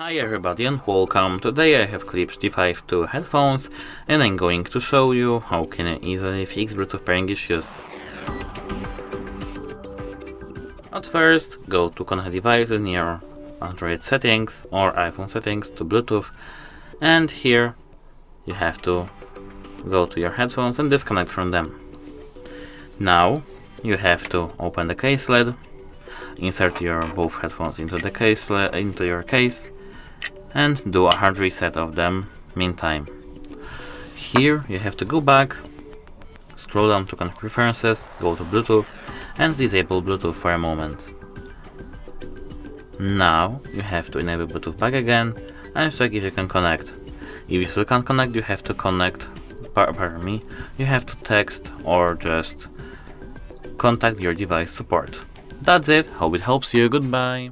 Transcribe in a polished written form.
Hi everybody and welcome. Today I have Klipsch T5 2 headphones and I'm going to show you how can I easily fix Bluetooth pairing issues. At first, go to connect devices in your Android settings or iPhone settings to Bluetooth, and here you have to go to your headphones and disconnect from them. Now you have to open the case lid, insert your both headphones into the case into your case, and do a hard reset of them meantime. Here you have to go back, scroll down to connect preferences, go to Bluetooth and disable Bluetooth for a moment. Now you have to enable Bluetooth back again and check if you can connect. If you still can't connect, you have to you have to text or just contact your device support. That's it, hope it helps you, goodbye.